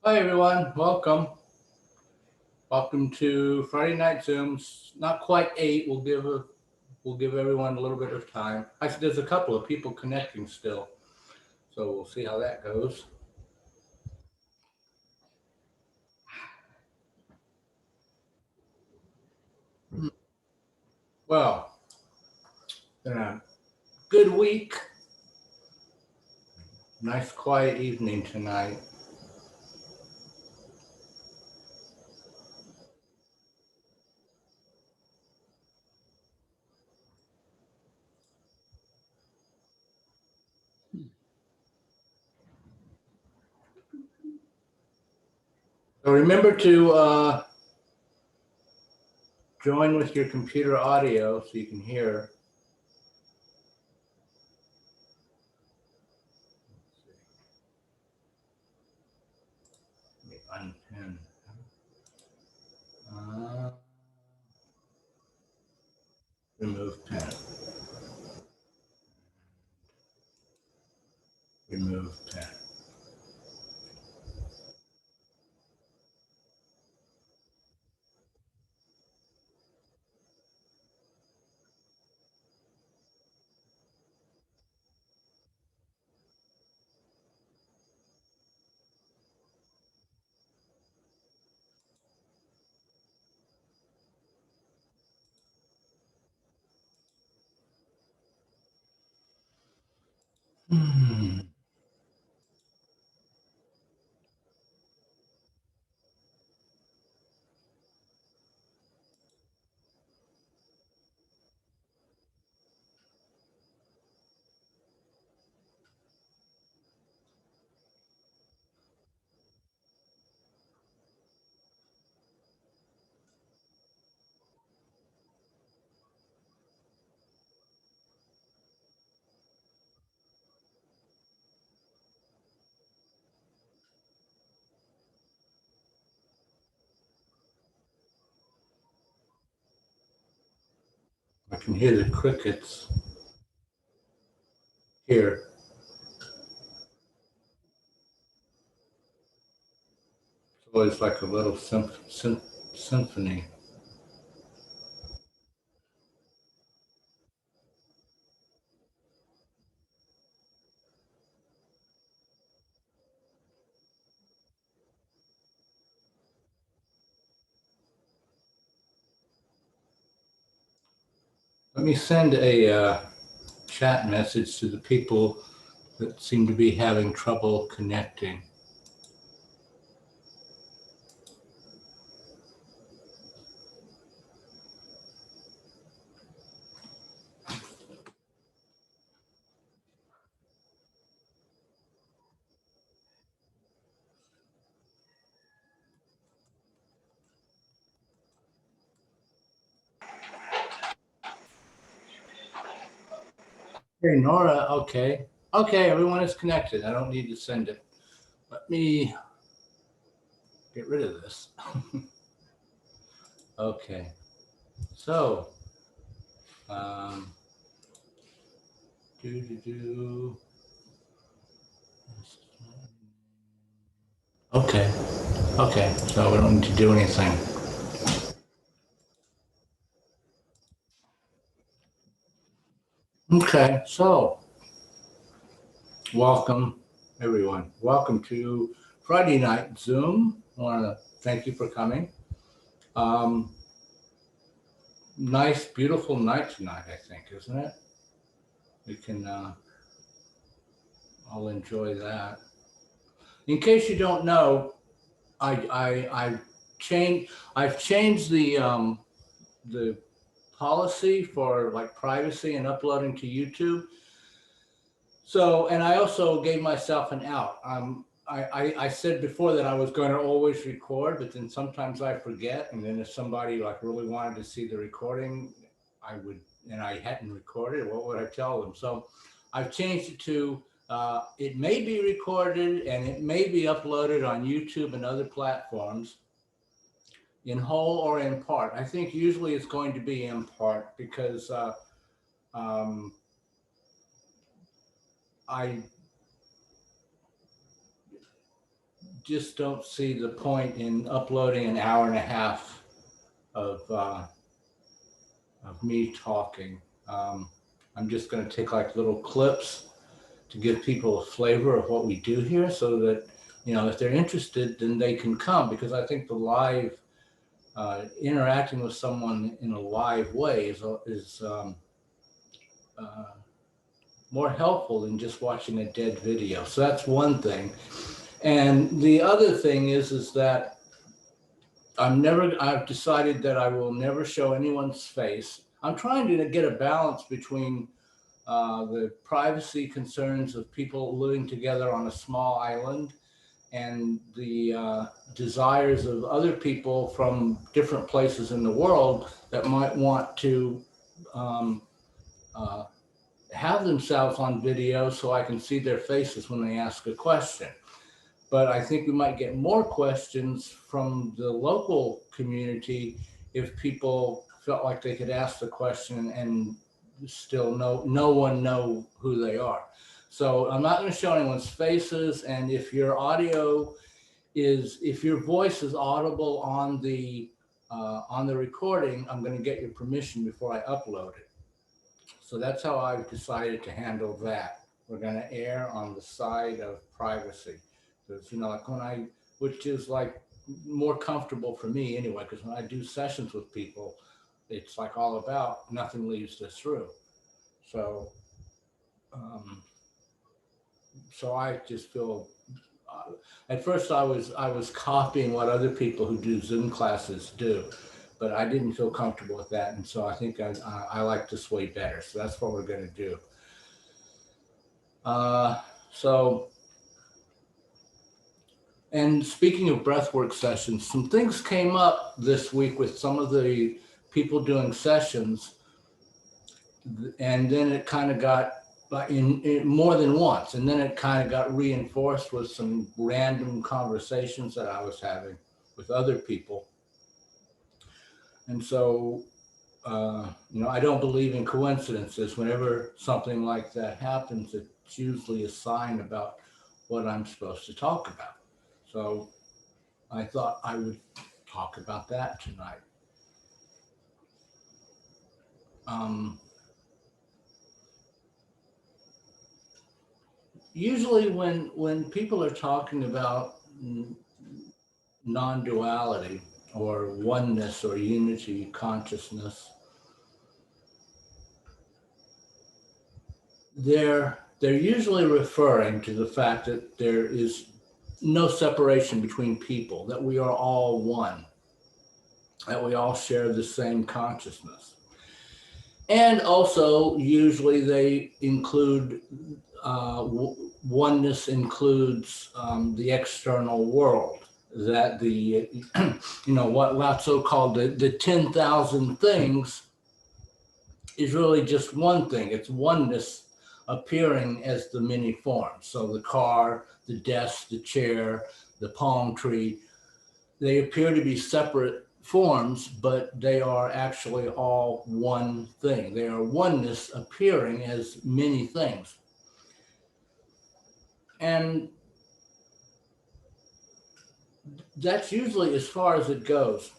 Hi everyone, welcome to Friday Night Zooms. Not quite 8. We'll give everyone a little bit of time. There's a couple of people connecting still, so we'll see how that goes. Well, been a good week. Nice quiet evening tonight. So remember to join with your computer audio so you can hear. Let me unpin. Uh, remove pin. Remove pin. Hmm. I can hear the crickets here. It's always like a little symphony. Let me send a chat message to the people that seem to be having trouble connecting. Hey, Nora, okay. Okay, everyone is connected. I don't need to send it. Let me get rid of this. Okay, so, um, do, do, do. Okay, okay, so we don't need to do anything. Okay, so welcome, everyone. Welcome to Friday Night Zoom. I want to thank you for coming. Um, Nice, beautiful night tonight, I think, isn't it? We can all enjoy that. In case you don't know, I've changed the policy for like privacy and uploading to YouTube. So, and I also gave myself an out. I said before that I was going to always record, but then sometimes I forget. And then if somebody like really wanted to see the recording, I would, and I hadn't recorded, what would I tell them? So I've changed it to it may be recorded and it may be uploaded on YouTube and other platforms in whole or in part. I think usually it's going to be in part because um, I just don't see the point in uploading an hour and a half of me talking. I'm just going to take like little clips to give people a flavor of what we do here, so that, you know, if they're interested, then they can come, because I think the live interacting with someone in a live way is more helpful than just watching a dead video. So that's one thing. And the other thing is that I've decided that I will never show anyone's face. I'm trying to get a balance between the privacy concerns of people living together on a small island and the desires of other people from different places in the world that might want to uh, have themselves on video so I can see their faces when they ask a question. But I think we might get more questions from the local community if people felt like they could ask the question and still no one know who they are. So I'm not going to show anyone's faces. And if your if your voice is audible on the recording, I'm going to get your permission before I upload it. So that's how I've decided to handle that. We're going to err on the side of privacy. Because, you know, like which is like more comfortable for me anyway, because when I do sessions with people, it's like all about nothing leaves this room. So, so I just feel, at first I was copying what other people who do Zoom classes do, but I didn't feel comfortable with that. And so I think I like this way better. So that's what we're going to do. And speaking of breathwork sessions, some things came up this week with some of the people doing sessions, and then it kind of got in more than once, and then it kind of got reinforced with some random conversations that I was having with other people. And so, you know, I don't believe in coincidences. Whenever something like that happens, it's usually a sign about what I'm supposed to talk about. So I thought I would talk about that tonight. Usually when people are talking about non-duality or oneness or unity consciousness, they're usually referring to the fact that there is no separation between people, that we are all one, that we all share the same consciousness. And also, usually they include, oneness includes the external world, that the, you know, what so-called the 10,000 things is really just one thing. It's oneness appearing as the many forms. So the car, the desk, the chair, the palm tree, they appear to be separate forms, but they are actually all one thing. They are oneness appearing as many things. And that's usually as far as it goes.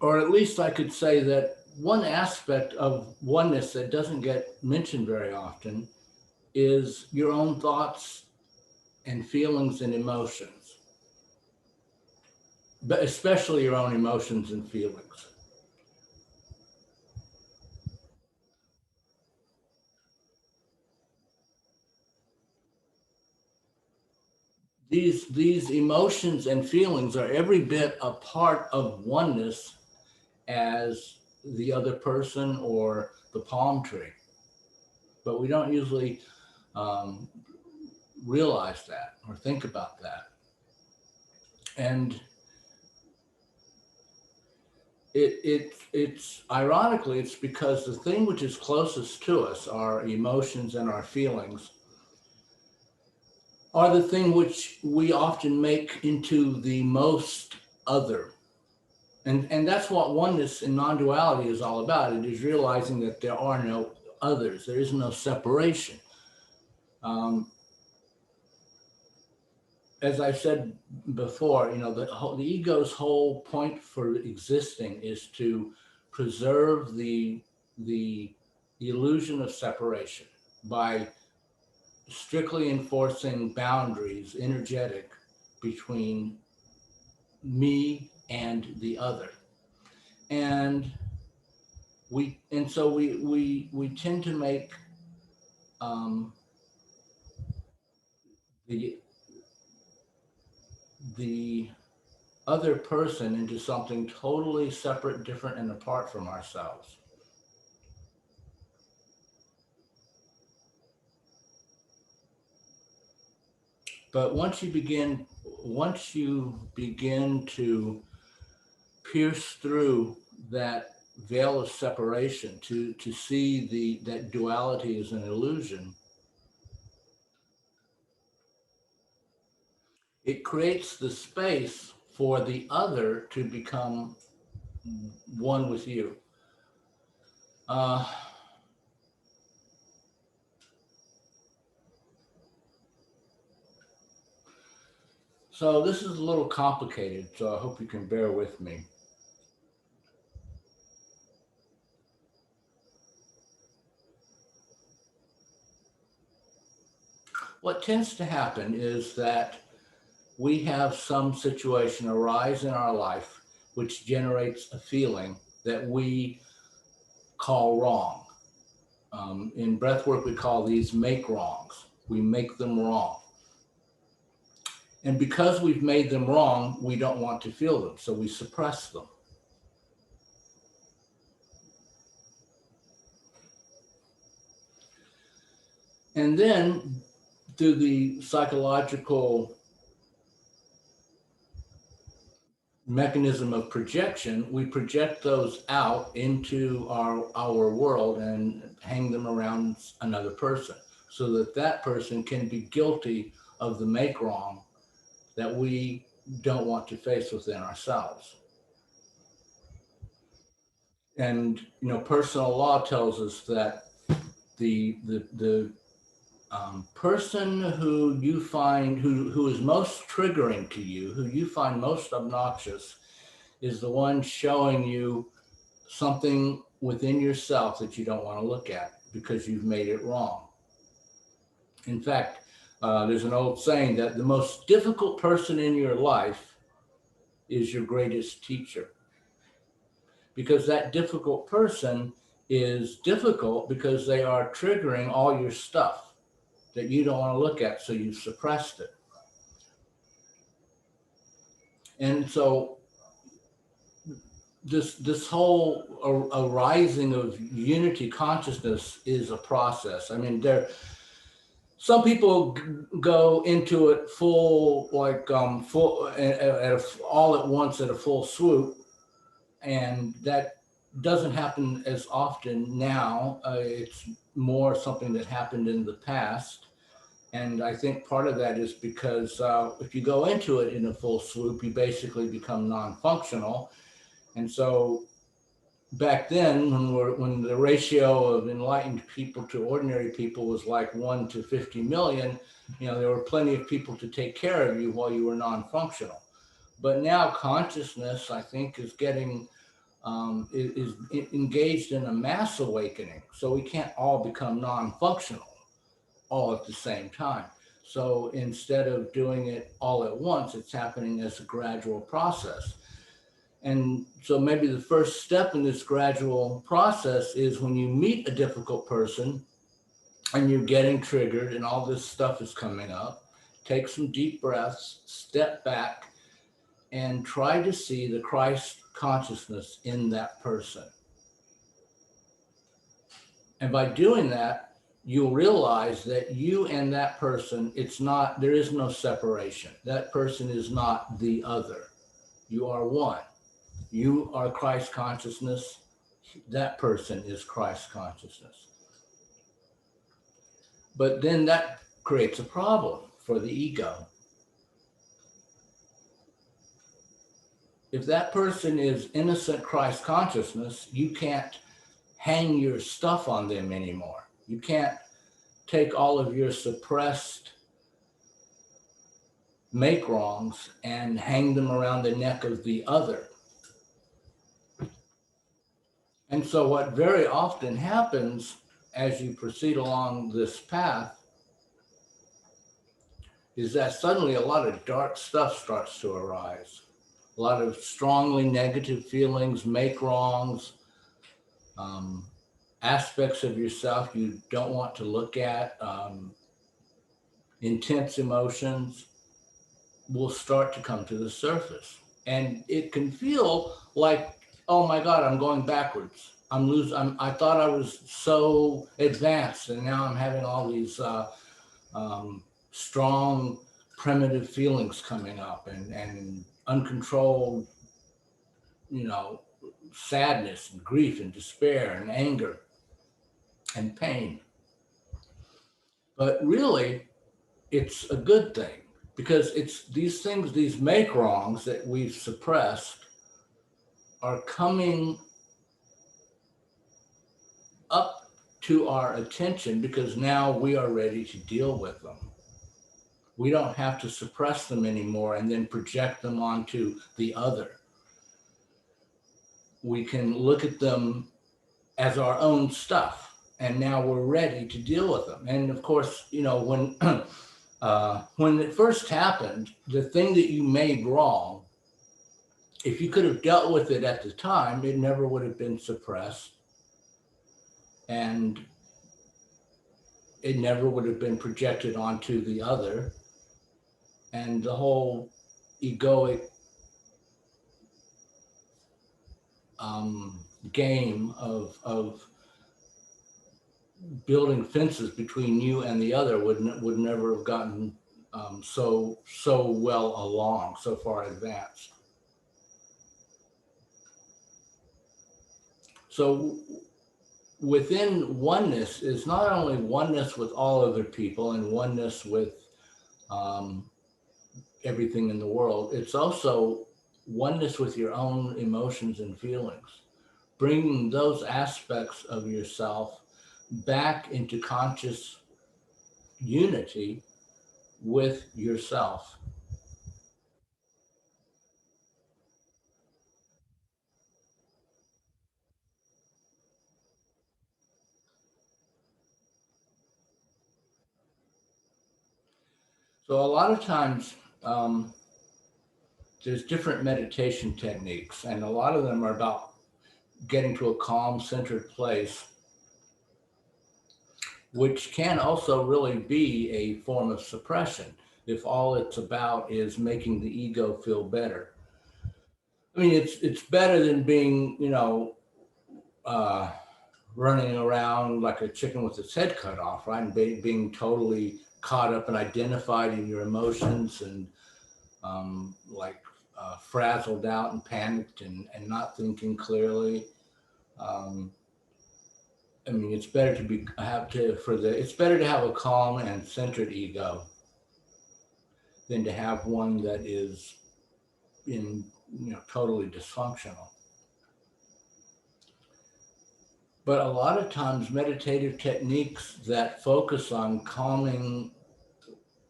Or at least I could say that one aspect of oneness that doesn't get mentioned very often is your own thoughts and feelings and emotions, but especially your own emotions and feelings. These emotions and feelings are every bit a part of oneness as the other person or the palm tree. But we don't usually realize that or think about that. And it's ironically, it's because the thing which is closest to us, our emotions and our feelings, are the thing which we often make into the most other. And that's what oneness and non-duality is all about. It is realizing that there are no others. There is no separation. as I said before, the ego's whole point for existing is to preserve the illusion of separation by strictly enforcing boundaries, energetic, between me and the other. And we tend to make um, the the other person into something totally separate, different, and apart from ourselves. But once you begin to pierce through that veil of separation, to see that duality as an illusion, it creates the space for the other to become one with you. Uh, so this is a little complicated, so I hope you can bear with me. What tends to happen is that we have some situation arise in our life which generates a feeling that we call wrong. In breathwork, we call these make wrongs. We make them wrong. And because we've made them wrong, we don't want to feel them, so we suppress them. And then through the psychological mechanism of projection, we project those out into our world and hang them around another person so that that person can be guilty of the make wrong that we don't want to face within ourselves. And personal law tells us that the person who you find who is most triggering to you, who you find most obnoxious, is the one showing you something within yourself that you don't want to look at because you've made it wrong. In fact, there's an old saying that the most difficult person in your life is your greatest teacher, because that difficult person is difficult because they are triggering all your stuff that you don't want to look at, so you've suppressed it. And so this whole arising of unity consciousness is a process. I mean, some people go into it full, like full all at once at a full swoop, and that doesn't happen as often now. It's more something that happened in the past. And I think part of that is because if you go into it in a full swoop, you basically become non-functional. And so back then, when the ratio of enlightened people to ordinary people was like 1 to 50 million, there were plenty of people to take care of you while you were non-functional. But now consciousness, I think, is getting is engaged in a mass awakening. So we can't all become non-functional all at the same time. So instead of doing it all at once, it's happening as a gradual process. And so maybe the first step in this gradual process is when you meet a difficult person and you're getting triggered and all this stuff is coming up, take some deep breaths, step back, and try to see the Christ consciousness in that person. And by doing that, you'll realize that you and that person, there is no separation. That person is not the other. You are one. You are Christ consciousness. That person is Christ consciousness. But then that creates a problem for the ego. If that person is innocent Christ consciousness, you can't hang your stuff on them anymore. You can't take all of your suppressed make wrongs and hang them around the neck of the other. And so what very often happens as you proceed along this path is that suddenly a lot of dark stuff starts to arise. A lot of strongly negative feelings, make wrongs, aspects of yourself you don't want to look at, intense emotions will start to come to the surface. And it can feel like, oh my God, I'm going backwards. I thought I was so advanced, and now I'm having all these strong, primitive feelings coming up, and uncontrolled, sadness and grief and despair and anger and pain. But really, it's a good thing, because it's these things, these make wrongs that we've suppressed are coming up to our attention because now we are ready to deal with them. We don't have to suppress them anymore and then project them onto the other. We can look at them as our own stuff, and now we're ready to deal with them. And of course, when it first happened, the thing that you made wrong, if you could have dealt with it at the time, it never would have been suppressed, and it never would have been projected onto the other. And the whole egoic game of building fences between you and the other would never have gotten so well along, so far advanced. So within oneness is not only oneness with all other people and oneness with everything in the world, it's also oneness with your own emotions and feelings, bringing those aspects of yourself back into conscious unity with yourself. So a lot of times there's different meditation techniques, and a lot of them are about getting to a calm, centered place, which can also really be a form of suppression if all it's about is making the ego feel better. I mean, it's better than being, running around like a chicken with its head cut off, right? And being totally caught up and identified in your emotions, and frazzled out and panicked and not thinking clearly. I mean, it's better it's better to have a calm and centered ego than to have one that is totally dysfunctional. But a lot of times meditative techniques that focus on calming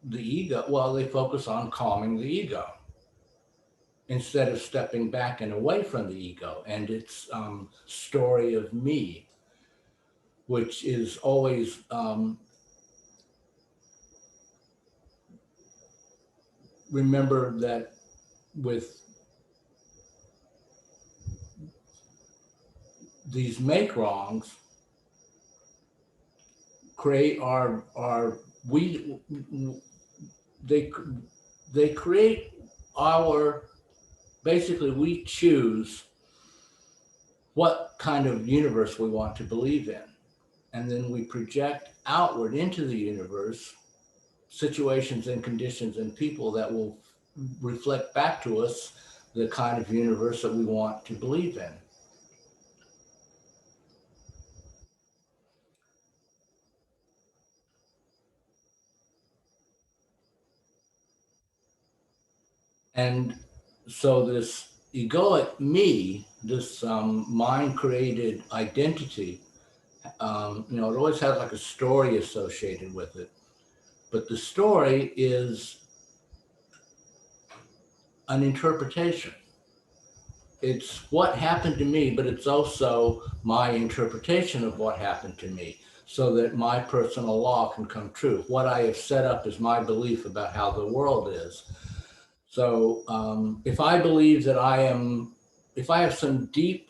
the ego, well, they focus on calming the ego instead of stepping back and away from the ego and its story of me, which is always remember that with these make wrongs create they create basically we choose what kind of universe we want to believe in, and then we project outward into the universe situations and conditions and people that will reflect back to us the kind of universe that we want to believe in. And so this egoic me, this mind-created identity, it always has like a story associated with it. But the story is an interpretation. It's what happened to me, but it's also my interpretation of what happened to me, so that my personal law can come true. What I have set up is my belief about how the world is. So if I believe that if I have some deep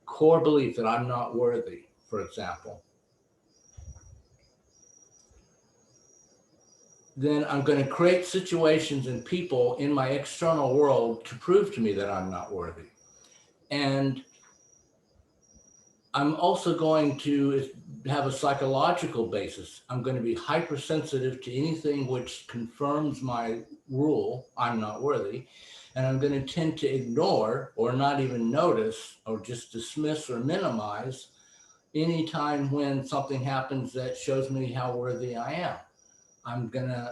core belief that I'm not worthy, for example, then I'm going to create situations and people in my external world to prove to me that I'm not worthy. And I'm also going to have a psychological basis. I'm going to be hypersensitive to anything which confirms my rule, I'm not worthy. And I'm going to tend to ignore or not even notice or just dismiss or minimize any time when something happens that shows me how worthy I am.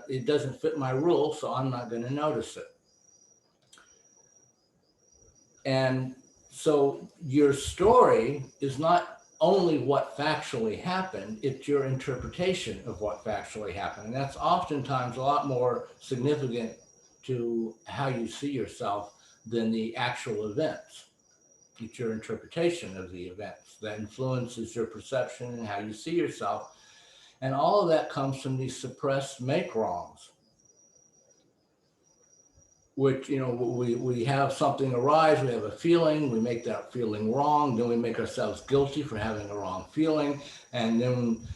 It doesn't fit my rule, so I'm not going to notice it. And so your story is not only what factually happened, it's your interpretation of what factually happened. And that's oftentimes a lot more significant to how you see yourself than the actual events. It's your interpretation of the events that influences your perception and how you see yourself. And all of that comes from these suppressed make-wrongs, which, we have something arise, we have a feeling, we make that feeling wrong, then we make ourselves guilty for having a wrong feeling. And then,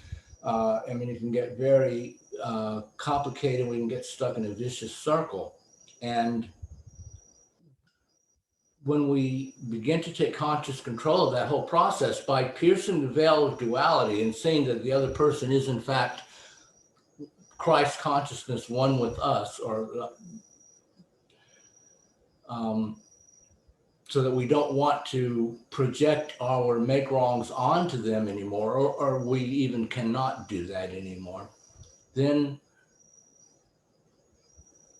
it can get very complicated. We can get stuck in a vicious circle. And when we begin to take conscious control of that whole process by piercing the veil of duality and seeing that the other person is in fact Christ consciousness, one with us, or so that we don't want to project our make-wrongs onto them anymore, or we even cannot do that anymore, then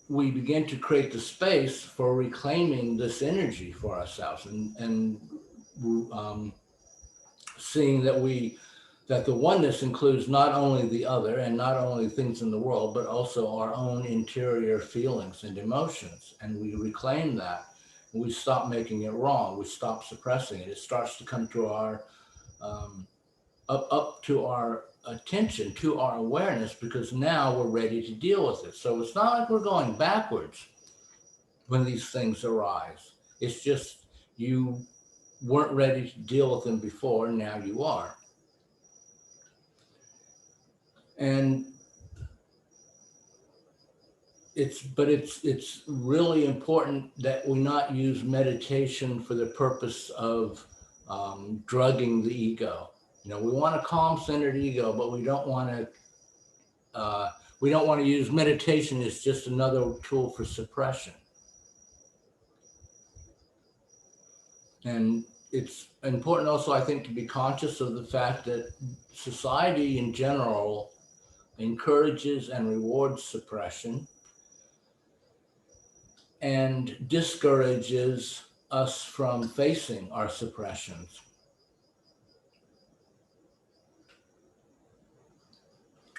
we begin to create the space for reclaiming this energy for ourselves and seeing that the oneness includes not only the other and not only things in the world, but also our own interior feelings and emotions. And we reclaim that. We stop making it wrong. We stop suppressing it. It starts to come to our up to our attention, to our awareness, because now we're ready to deal with it. So it's not like we're going backwards when these things arise. It's just you weren't ready to deal with them before, and now you are. And it's really important that we not use meditation for the purpose of drugging the ego. We want a calm-centered ego, but we don't want to use meditation as just another tool for suppression. And it's important also, I think, to be conscious of the fact that society in general encourages and rewards suppression and discourages us from facing our suppressions.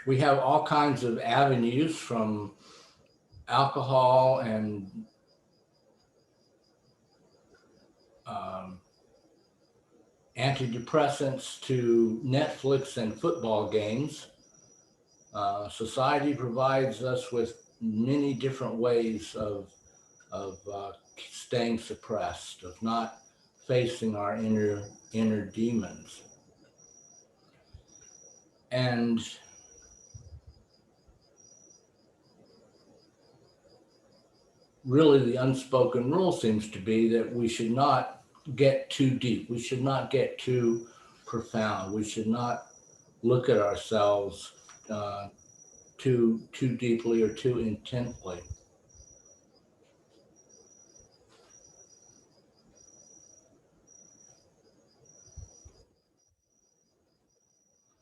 We have all kinds of avenues, from alcohol and antidepressants to Netflix and football games. Society provides us with many different ways of staying suppressed, of not facing our inner demons. And really the unspoken rule seems to be that we should not get too deep. We should not get too profound. We should not look at ourselves too deeply or too intently.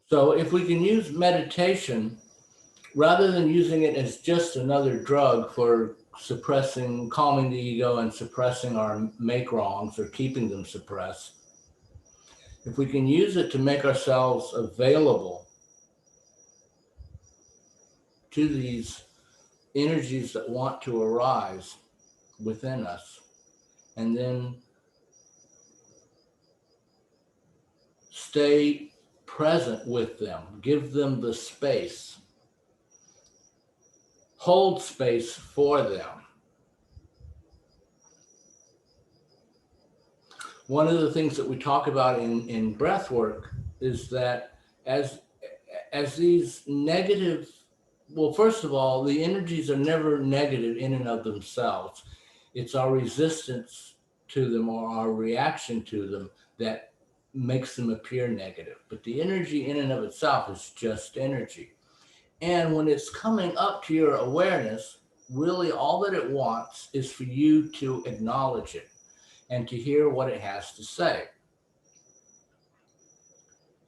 So if we can use meditation, rather than using it as just another drug for calming the ego and suppressing our make-wrongs or keeping them suppressed, if we can use it to make ourselves available to these energies that want to arise, within us, and then stay present with them, give them the space, hold space for them. One of the things that we talk about in breath work is that as these negative, well, first of all, the energies are never negative in and of themselves. It's our resistance to them or our reaction to them that makes them appear negative. But the energy in and of itself is just energy. And when it's coming up to your awareness, really all that it wants is for you to acknowledge it and to hear what it has to say.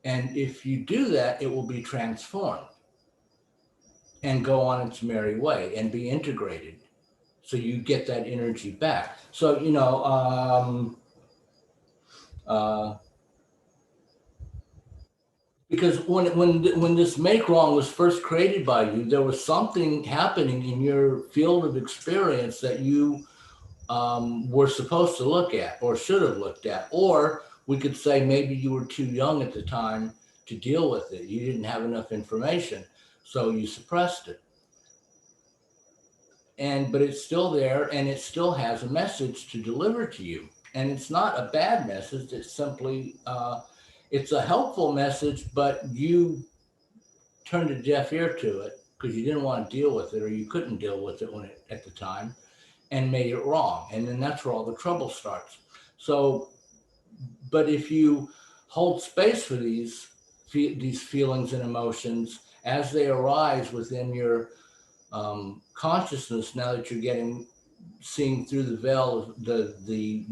And if you do that, it will be transformed and go on its merry way and be integrated. So you get that energy back. So, because when this make wrong was first created by you, there was something happening in your field of experience that you were supposed to look at or should have looked at. Or we could say maybe you were too young at the time to deal with it. You didn't have enough information, so you suppressed it. But it's still there, and it still has a message to deliver to you. And it's not a bad message. It's simply, it's a helpful message, but you turned a deaf ear to it because you didn't want to deal with it, or you couldn't deal with it at the time, and made it wrong. And then that's where all the trouble starts. So, but if you hold space for these feelings and emotions as they arise within your consciousness, now that you're seeing through the veil of the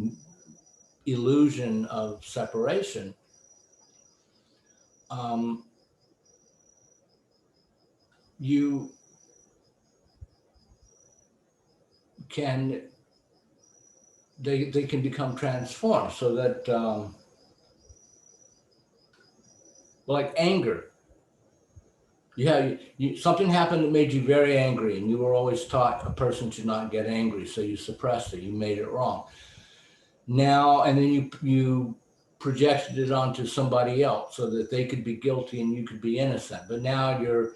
illusion of separation, you can, they can become transformed so that, like anger. Something happened that made you very angry, and you were always taught a person should not get angry, so you suppressed it, you made it wrong. Now, and then you projected it onto somebody else so that they could be guilty and you could be innocent. But now you're,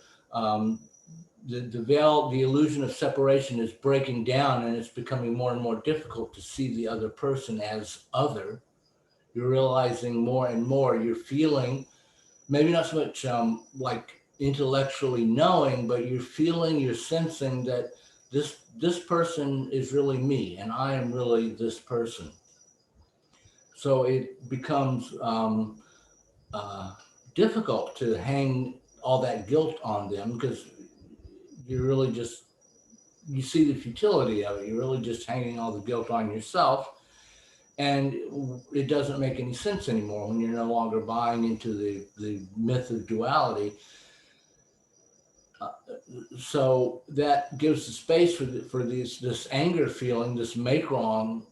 the veil, the illusion of separation is breaking down, and it's becoming more and more difficult to see the other person as other. You're realizing more and more, you're feeling, maybe not so much like intellectually knowing, but you're feeling, you're sensing that this person is really me, and I am really this person. So it becomes difficult to hang all that guilt on them, because you really just, you see the futility of it. You're really just hanging all the guilt on yourself, and it doesn't make any sense anymore when you're no longer buying into the myth of duality. So that gives the space for this anger feeling, this make wrong,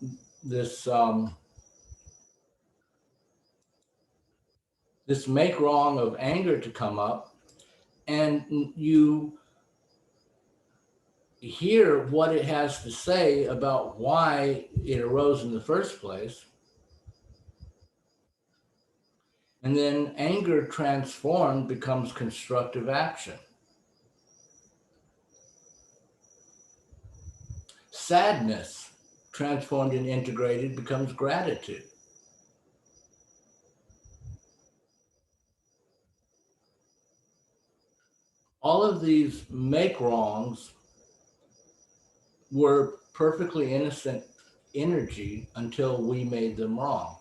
this make wrong of anger to come up, and you hear what it has to say about why it arose in the first place. And then anger transformed becomes constructive action. Sadness transformed and integrated becomes gratitude. All of these make wrongs were perfectly innocent energy until we made them wrong.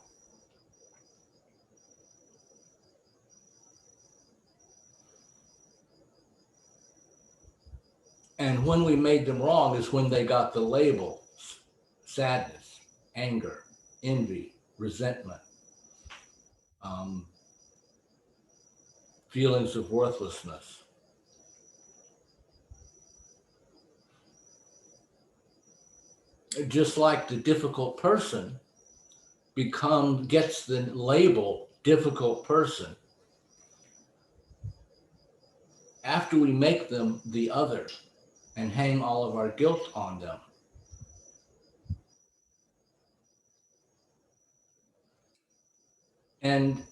And when we made them wrong is when they got the label: sadness, anger, envy, resentment, feelings of worthlessness. Just like the difficult person gets the label difficult person after we make them the other and hang all of our guilt on them. And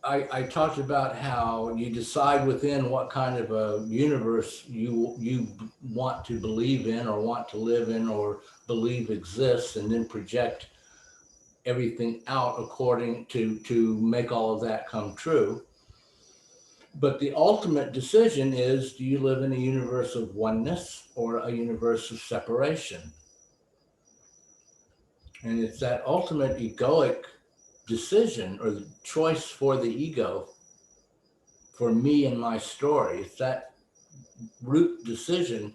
I talked about how you decide within what kind of a universe you want to believe in or want to live in or believe exists, and then project everything out according to make all of that come true. But the ultimate decision is, do you live in a universe of oneness or a universe of separation? And it's that ultimate egoic decision or the choice for the ego, for me and my story. It's that root decision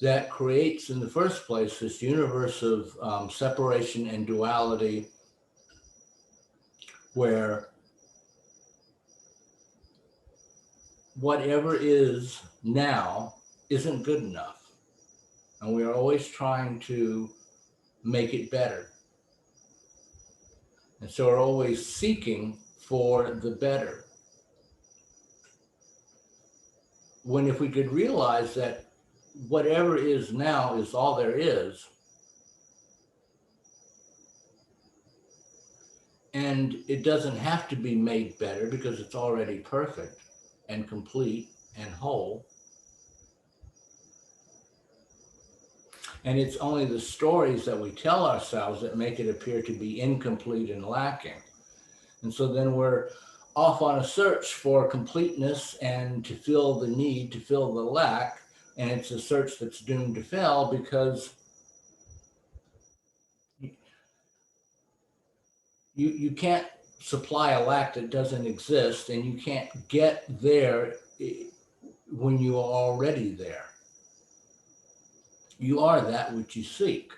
that creates, in the first place, this universe of separation and duality, where whatever is now isn't good enough. And we are always trying to make it better. And so we're always seeking for the better. When if we could realize that whatever is now is all there is, and it doesn't have to be made better because it's already perfect and complete and whole. And it's only the stories that we tell ourselves that make it appear to be incomplete and lacking. And so then we're off on a search for completeness and to fill the need, to fill the lack. And it's a search that's doomed to fail because you can't supply a lack that doesn't exist, and you can't get there when you are already there. You are that which you seek.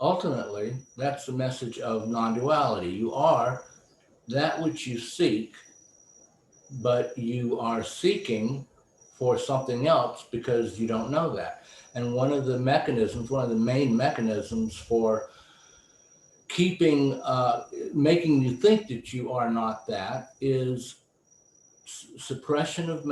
Ultimately, that's the message of non-duality. You are that which you seek, but you are seeking for something else because you don't know that. And one of the mechanisms, one of the main mechanisms for keeping, making you think that you are not that is suppression of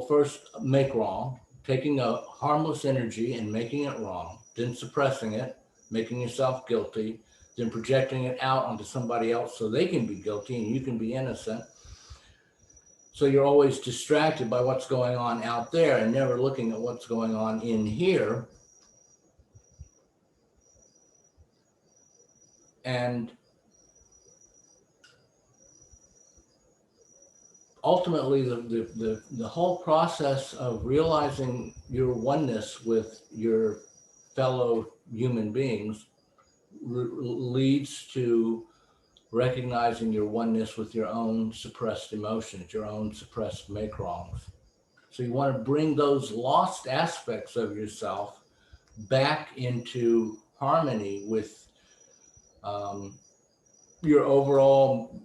first make wrong, taking a harmless energy and making it wrong, then suppressing it, making yourself guilty, then projecting it out onto somebody else so they can be guilty and you can be innocent. So you're always distracted by what's going on out there and never looking at what's going on in here. And ultimately, the whole process of realizing your oneness with your fellow human beings leads to recognizing your oneness with your own suppressed emotions, your own suppressed make-wrongs. So you want to bring those lost aspects of yourself back into harmony with your overall,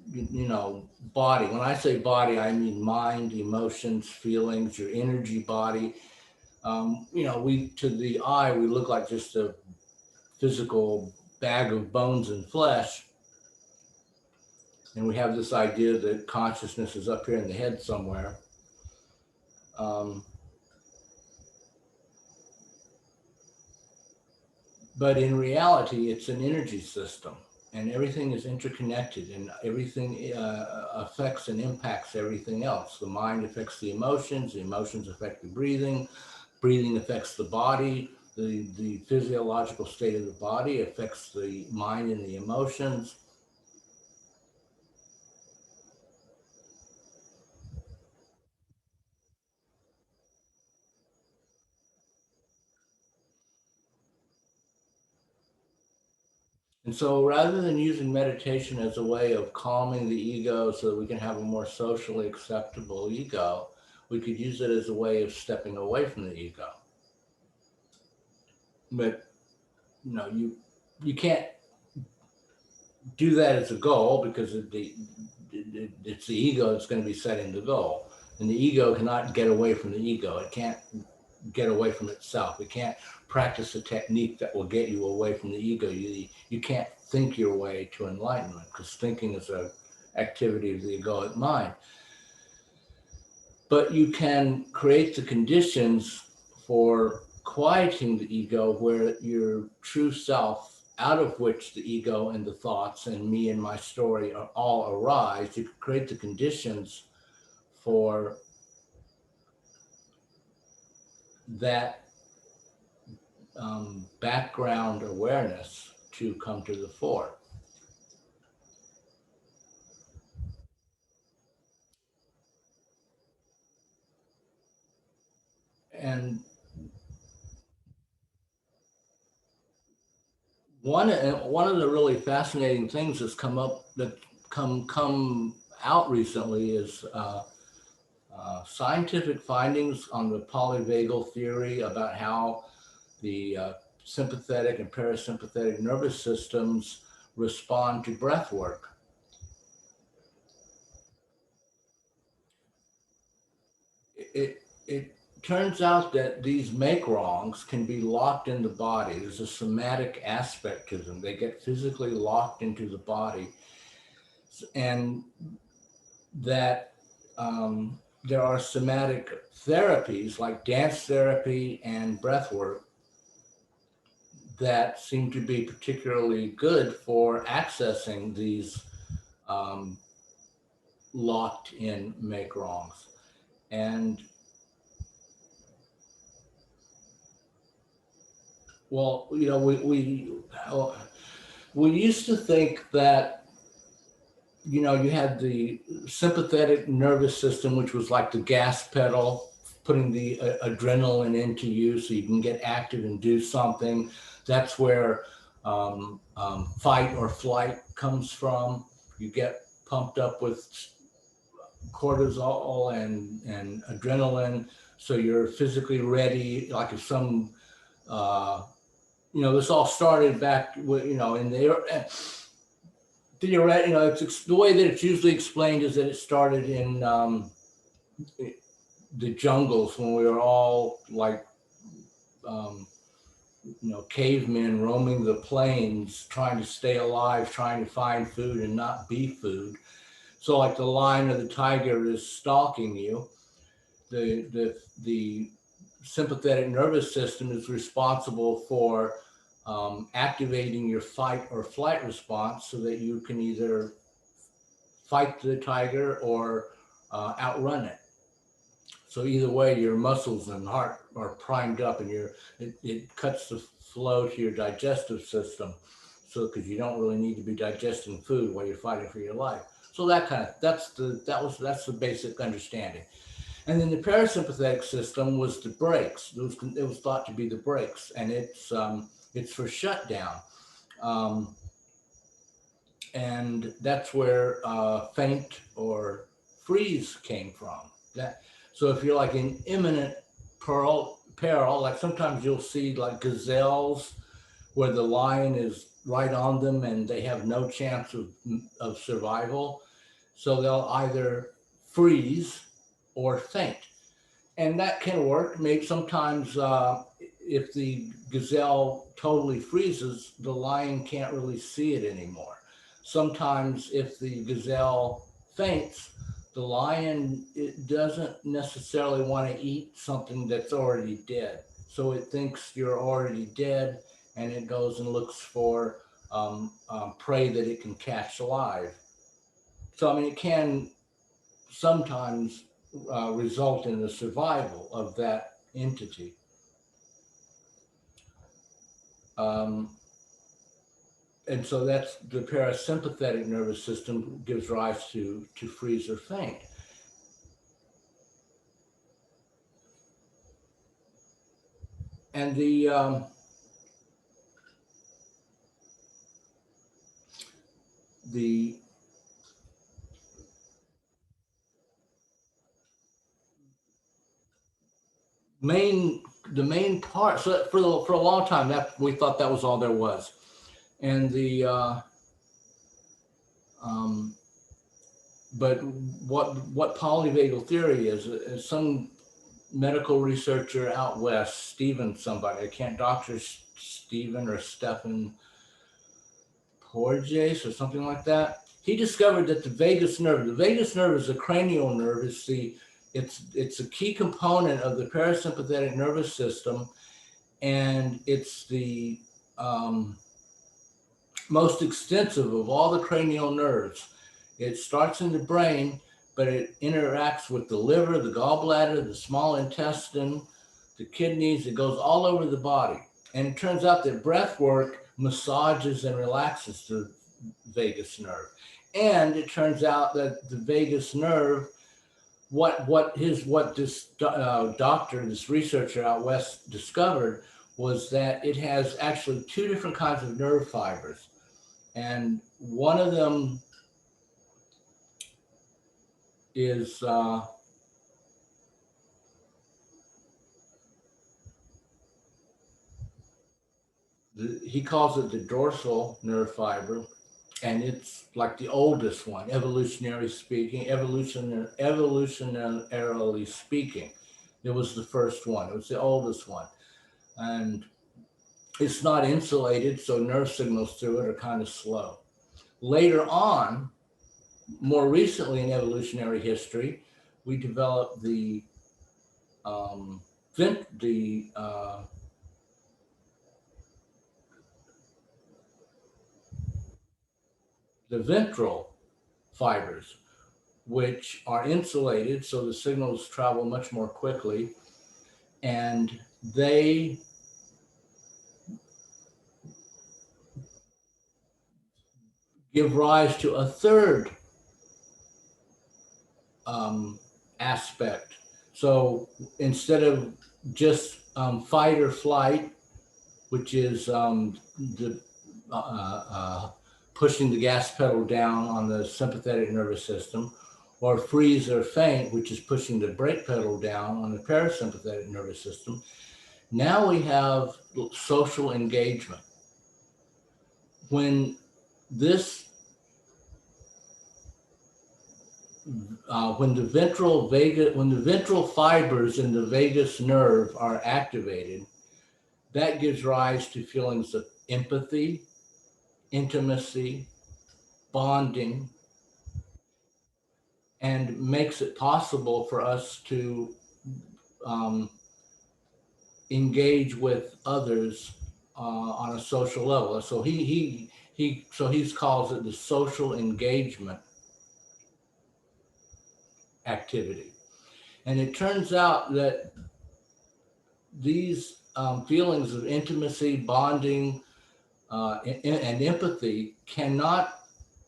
body. When I say body, I mean mind, emotions, feelings, your energy body. We, to the eye, we look like just a physical bag of bones and flesh. And we have this idea that consciousness is up here in the head somewhere. But in reality, it's an energy system, and everything is interconnected, and everything affects and impacts everything else. The mind affects the emotions affect the breathing affects the body, the physiological state of the body affects the mind and the emotions. And so rather than using meditation as a way of calming the ego so that we can have a more socially acceptable ego, we could use it as a way of stepping away from the ego. But you can't do that as a goal because it's the ego that's going to be setting the goal. And the ego cannot get away from the ego. It can't get away from itself. It can't practice a technique that will get you away from the ego. You can't think your way to enlightenment because thinking is an activity of the egoic mind. But you can create the conditions for quieting the ego where your true self out of which the ego and the thoughts and me and my story are all arise, to create the conditions for that background awareness to come to the fore. And one of the really fascinating things that's come up, that come out recently, is scientific findings on the polyvagal theory about how the sympathetic and parasympathetic nervous systems respond to breath work. It turns out that these make-wrongs can be locked in the body. There's a somatic aspect to them. They get physically locked into the body. And that there are somatic therapies like dance therapy and breath work that seem to be particularly good for accessing these locked in make-wrongs. And well, you know, we used to think that, you know, you had the sympathetic nervous system, which was like the gas pedal, putting the adrenaline into you so you can get active and do something. That's where fight or flight comes from. You get pumped up with cortisol and adrenaline, so you're physically ready. Like if some, you know, this all started back, you know, in the theoretic, you know, it's the way that it's usually explained is that it started in the jungles when we were all like, you know, cavemen roaming the plains, trying to stay alive, trying to find food and not be food. So like the lion or the tiger is stalking you. The sympathetic nervous system is responsible for activating your fight or flight response so that you can either fight the tiger or outrun it. So either way, your muscles and heart are primed up, and it cuts the flow to your digestive system. So because you don't really need to be digesting food while you're fighting for your life. So that's the basic understanding. And then the parasympathetic system was the brakes. It was thought to be the brakes, and it's for shutdown. And that's where faint or freeze came from. So if you're like in imminent peril, like sometimes you'll see like gazelles where the lion is right on them and they have no chance of survival. So they'll either freeze or faint. And that can work. Maybe sometimes if the gazelle totally freezes, the lion can't really see it anymore. Sometimes if the gazelle faints, the lion, it doesn't necessarily want to eat something that's already dead. So it thinks you're already dead, and it goes and looks for prey that it can catch alive. So, I mean, it can sometimes result in the survival of that entity. And so that's the parasympathetic nervous system gives rise to freeze or faint. And the main part, so for a long time that we thought that was all there was. And but what polyvagal theory is some medical researcher out west, Stephen somebody, I can't, Dr. Stephen or Stephen Porges or something like that. He discovered that the vagus nerve is a cranial nerve. It's a key component of the parasympathetic nervous system, and it's the most extensive of all the cranial nerves. It starts in the brain, but it interacts with the liver, the gallbladder, the small intestine, the kidneys. It goes all over the body. And it turns out that breath work massages and relaxes the vagus nerve. And it turns out that the vagus nerve, what this doctor, this researcher out west discovered was that it has actually two different kinds of nerve fibers. And one of them is he calls it the dorsal nerve fiber, and it's like the oldest one, evolutionarily speaking. It was the first one. It was the oldest one, and it's not insulated, so nerve signals through it are kind of slow. Later on, more recently in evolutionary history, we developed the ventral fibers, which are insulated, so the signals travel much more quickly, and they give rise to a third aspect. So instead of just fight or flight, which is the pushing the gas pedal down on the sympathetic nervous system, or freeze or faint, which is pushing the brake pedal down on the parasympathetic nervous system. Now we have social engagement. When this when the ventral fibers in the vagus nerve are activated, that gives rise to feelings of empathy, intimacy, bonding, and makes it possible for us to engage with others on a social level. So he calls it the social engagement activity. And it turns out that these feelings of intimacy, bonding, and empathy cannot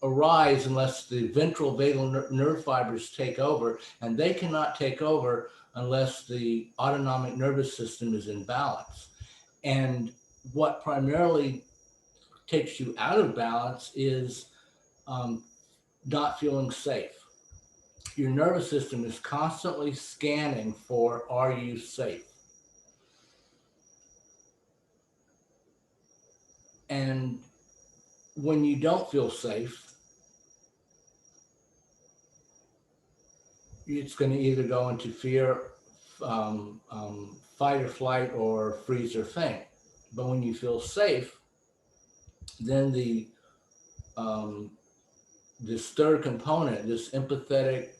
arise unless the ventral vagal nerve fibers take over, and they cannot take over unless the autonomic nervous system is in balance. And what primarily takes you out of balance is not feeling safe. Your nervous system is constantly scanning for, are you safe? And when you don't feel safe, it's going to either go into fear, fight or flight, or freeze or faint. But when you feel safe, then this third component, this empathetic,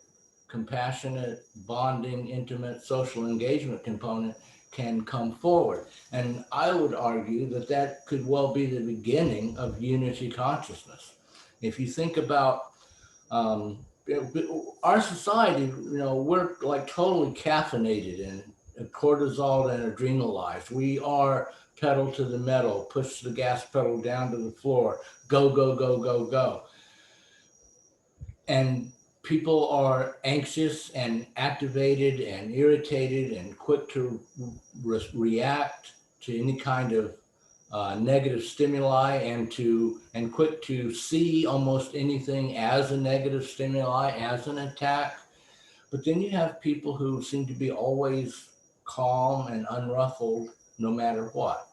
compassionate, bonding, intimate, social engagement component can come forward. And I would argue that that could well be the beginning of unity consciousness. If you think about our society, we're like totally caffeinated and cortisol and adrenalized. We are pedal to the metal, push the gas pedal down to the floor, go, go, go, go, go. And people are anxious and activated and irritated and quick to react to any kind of negative stimuli, and quick to see almost anything as a negative stimuli, as an attack. But then you have people who seem to be always calm and unruffled no matter what.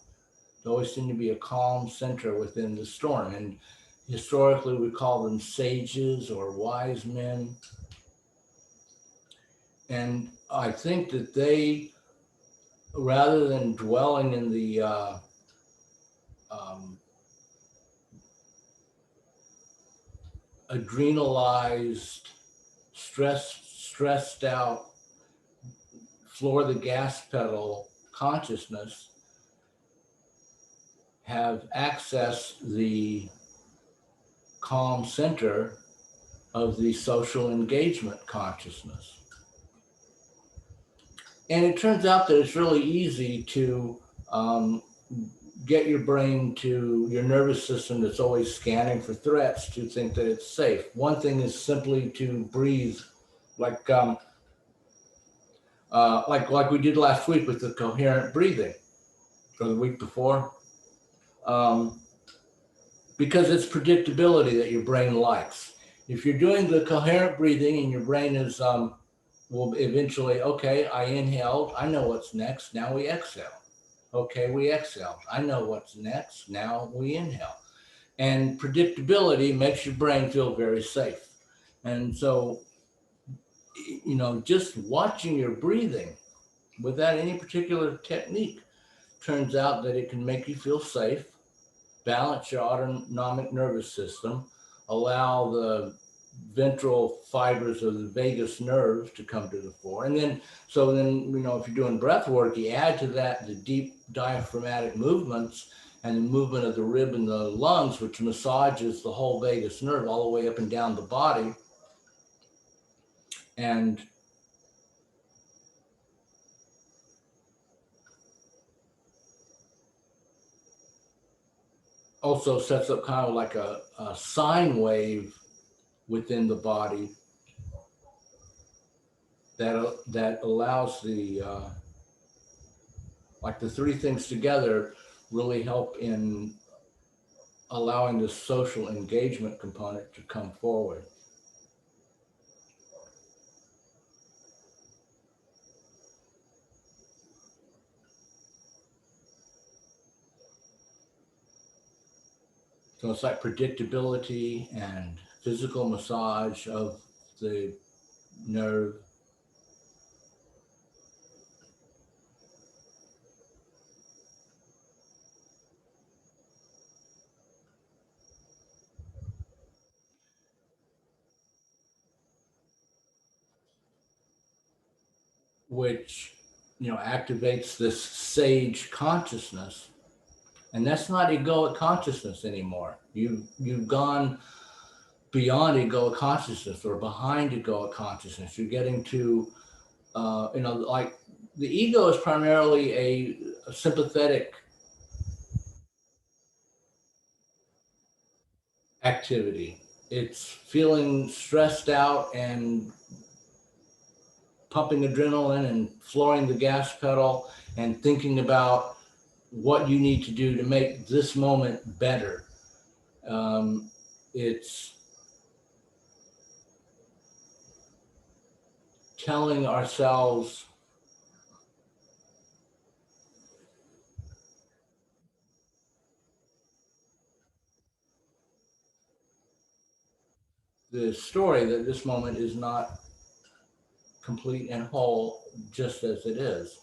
There always seem to be a calm center within the storm. And historically, we call them sages or wise men. And I think that they, rather than dwelling in the adrenalized, stressed out, floor the gas pedal consciousness, have accessed the calm center of the social engagement consciousness. And it turns out that it's really easy to get your brain to your nervous system that's always scanning for threats to think that it's safe. One thing is simply to breathe, like like we did last week with the coherent breathing, or the week before, because it's predictability that your brain likes. If you're doing the coherent breathing and your brain is will eventually, okay, I inhaled, I know what's next, now we exhale. Okay, we exhaled, I know what's next, now we inhale. And predictability makes your brain feel very safe. And so, just watching your breathing without any particular technique turns out that it can make you feel safe, balance your autonomic nervous system, allow the ventral fibers of the vagus nerve to come to the fore. And then, if you're doing breath work, you add to that the deep diaphragmatic movements and the movement of the rib and the lungs, which massages the whole vagus nerve all the way up and down the body. And also sets up kind of like a sine wave within the body that allows the three things together really help in allowing the social engagement component to come forward. So it's like predictability and physical massage of the nerve. Which, activates this sage consciousness. And that's not egoic consciousness anymore. You've gone beyond egoic consciousness or behind egoic consciousness. You're getting to, like the ego is primarily a sympathetic activity. It's feeling stressed out and pumping adrenaline and flooring the gas pedal and thinking about what you need to do to make this moment better. It's telling ourselves the story that this moment is not complete and whole just as it is.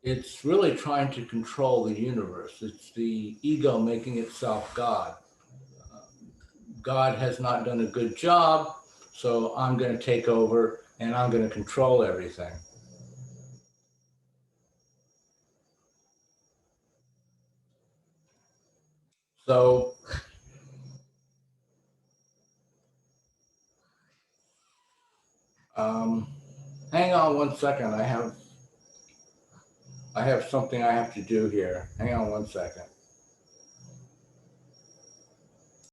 It's really trying to control the universe. It's the ego making itself God. God has not done a good job, so I'm going to take over and I'm going to control everything. So hang on one second. I have something I have to do here. Hang on one second.